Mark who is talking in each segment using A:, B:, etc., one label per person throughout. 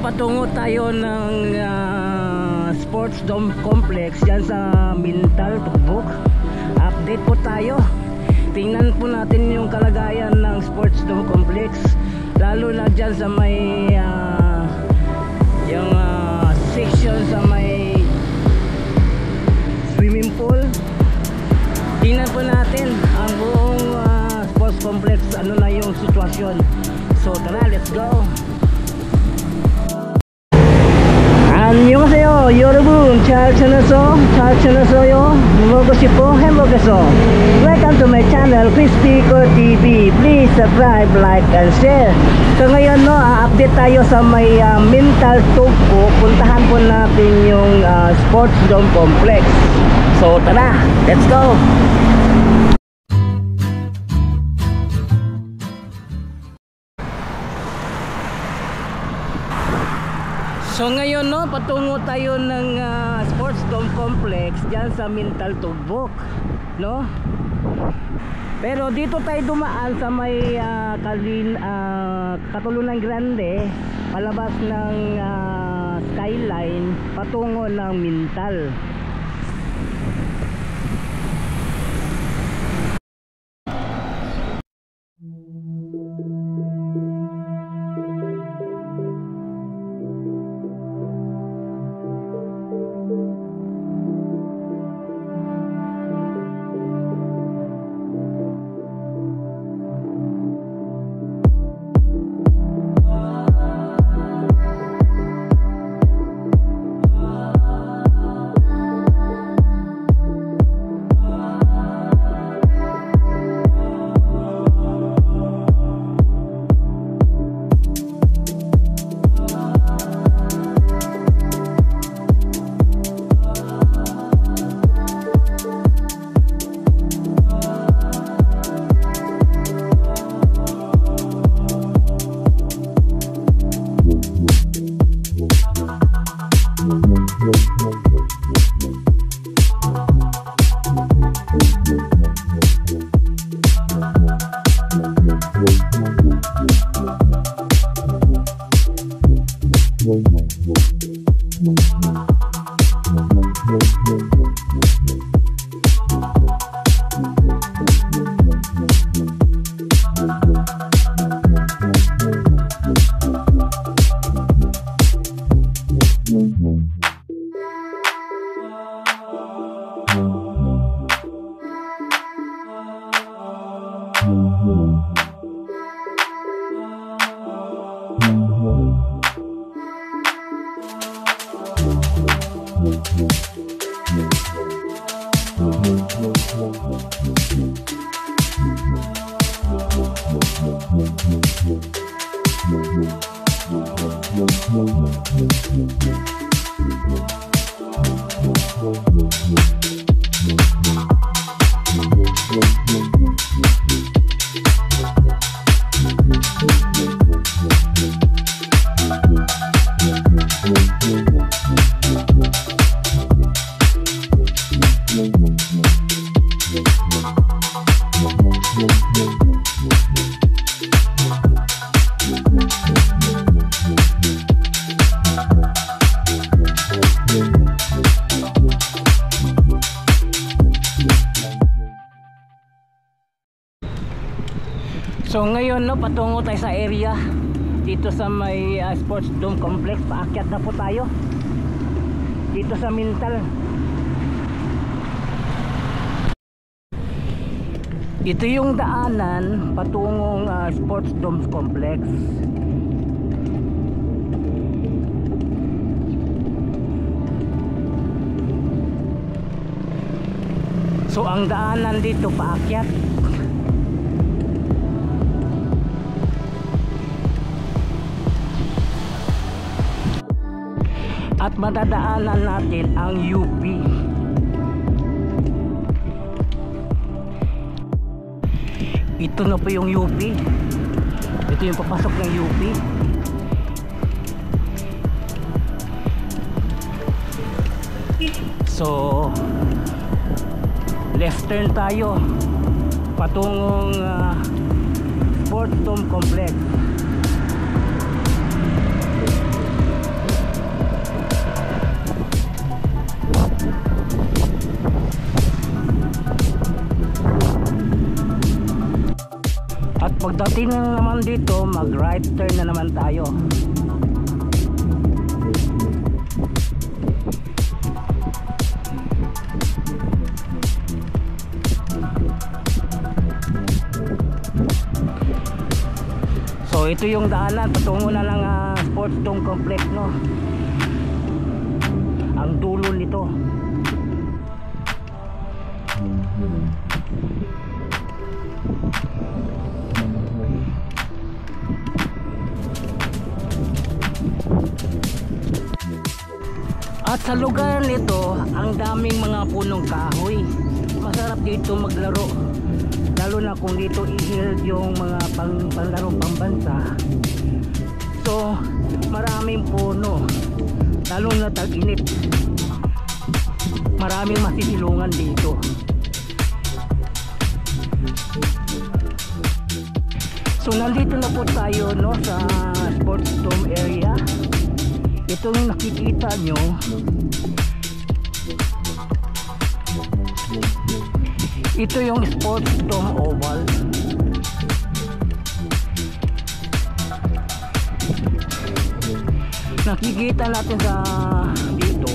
A: patungo tayo ng Sports Dome Complex dyan sa Mintal, Tugbok. Update po tayo. Tingnan po natin yung kalagayan ng Sports Dome Complex, lalo na dyan sa may yung section sa may swimming pool. Tingnan po natin ang buong sports complex, ano na yung sitwasyon. So tara, let's go. 안녕하세요 여러분, 잘 지내세요? 먹고 싶어 행복해서 welcome to my channel Crispy Co TV. Please subscribe, like and share. So ngayon update tayo sa may Mintal, Tugbok. Puntahan po natin yung Sports Dome Complex. So tara, let's go. So ngayon patungo tayo ng Sports Dome Complex diyan sa Mintal, Tugbok, no? Pero dito tayo dumaan sa may Katulunan Grande, palabas ng skyline patungo ng Mintal. So ngayon patungo tayo sa area dito sa may Sports Dome Complex. Paakyat na po tayo dito sa Mintal. Ito yung daanan patungong Sports Dome Complex. So ang daanan dito paakyat. At madadaanan natin ang UP. Ito na po yung UP. Ito yung papasok ng UP. So left turn tayo patungong Sports Dome Complex. Pagdating na naman dito, mag right turn na naman tayo. So ito yung daanan patungo na ng Sports Dome Complex, no? Ang dulo nito. At sa lugar nito, ang daming mga punong kahoy. Masarap dito maglaro. Lalo na kung dito i-held yung mga panlarong pambansa. So, maraming puno. Lalo na tag-init. Maraming masisilungan dito. So, nandito na po tayo, no, sa Sports Dome area. Itong nakikita nyo, ito yung Sports Dome Oval. Nakikita natin sa dito,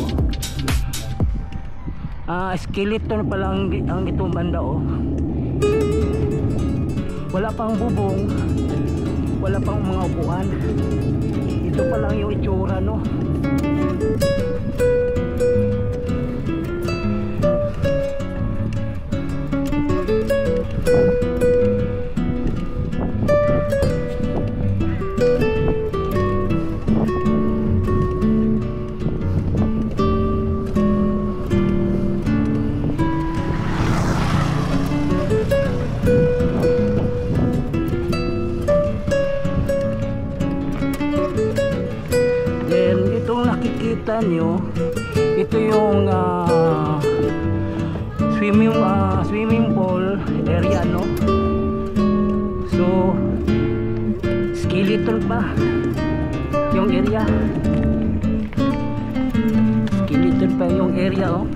A: skeleton pa lang ang itong banda, oh. Wala pang bubong, wala pang mga upuan. Ito pa lang yung itsura, no. Nakikita nyo, ito yung swimming pool area, no. So skeleton pa yung area, skeleton pa yung area, oh.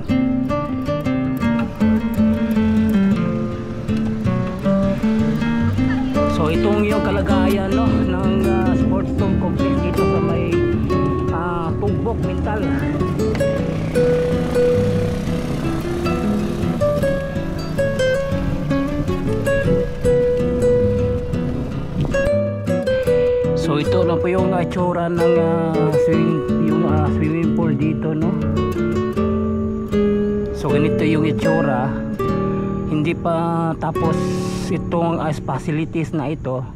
A: So itong yung kalagayan, no, ng Sports Dome Complex dito sa may Tugbok Mental. So ito na po yung itsura ng swimming pool dito, no. So ganito yung itsura. Hindi pa tapos itong facilities na ito.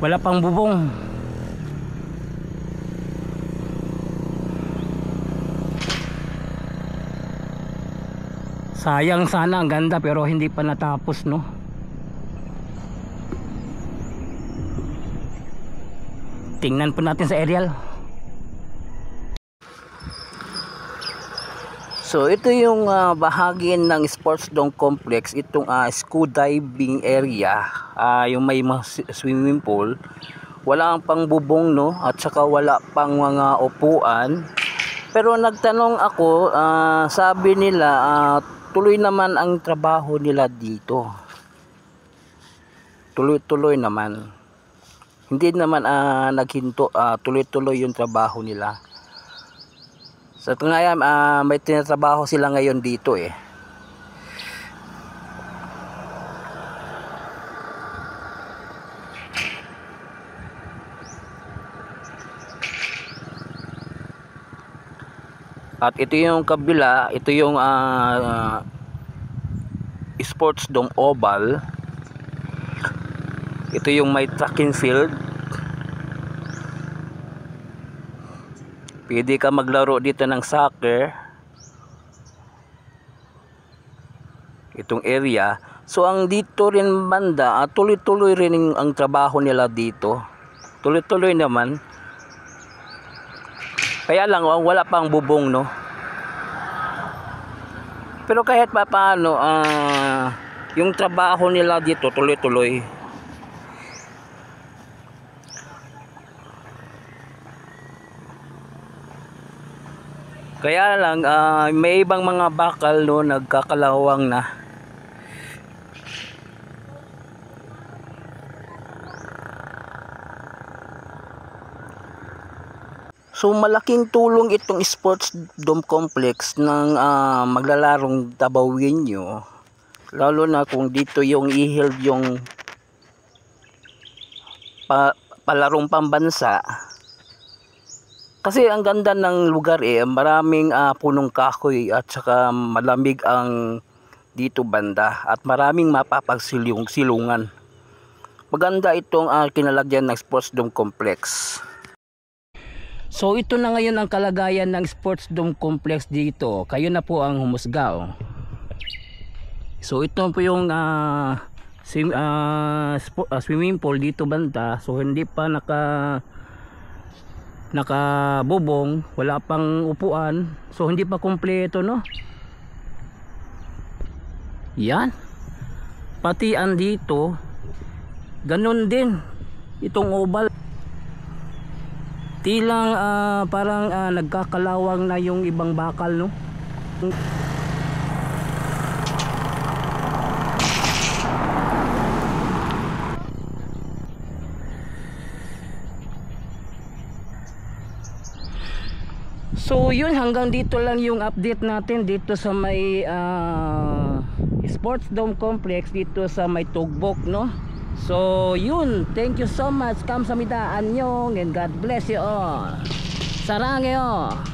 A: Wala pang bubong. Sayang sana, ang ganda, pero hindi pa natapos, no. Tingnan po natin sa aerial. So ito yung bahagi ng Sports Dome Complex, itong scuba diving area, yung may swimming pool. Wala pang bubong, no, at saka wala pang mga upuan. Pero nagtanong ako, sabi nila tuloy naman ang trabaho nila dito. Tuloy-tuloy naman. Hindi naman naghinto, tuloy-tuloy yung trabaho nila. Sa ngayon, may tinatrabaho sila ngayon dito, eh. At ito yung kabila, ito yung Sports Dome Oval. Ito yung may track and field. Pwede ka maglaro dito ng soccer. Itong area. So ang dito rin banda, tuloy-tuloy rin ang trabaho nila dito. Tuloy-tuloy naman. Kaya lang wala pang bubong, no. Pero kahit pa paano, yung trabaho nila dito tuloy-tuloy. Kaya lang may ibang mga bakal, no, nagkakalawang na. So malaking tulong itong sports dome complex ng maglalarong Tabawenyo, lalo na kung dito yung i-held yung palarong pambansa. Kasi ang ganda ng lugar maraming punong kahoy at saka malamig ang dito banda at maraming mapapagsilungan. Maganda itong kinalagyan ng sports dome complex. So ito na ngayon ang kalagayan ng sports dome complex dito. Kayo na po ang humusga. So ito po yung swimming pool dito banda. So hindi pa nakabubong, wala pang upuan. So hindi pa kumpleto, no? Yan. Pati andito ganun din itong oval. Tilang parang nagkakalawang na yung ibang bakal, no? So yun, hanggang dito lang yung update natin dito sa may sports dome complex dito sa may Tugbok, no? So yun, thank you so much. Kamsahamnida, annyeong, and God bless you all. Saranghae.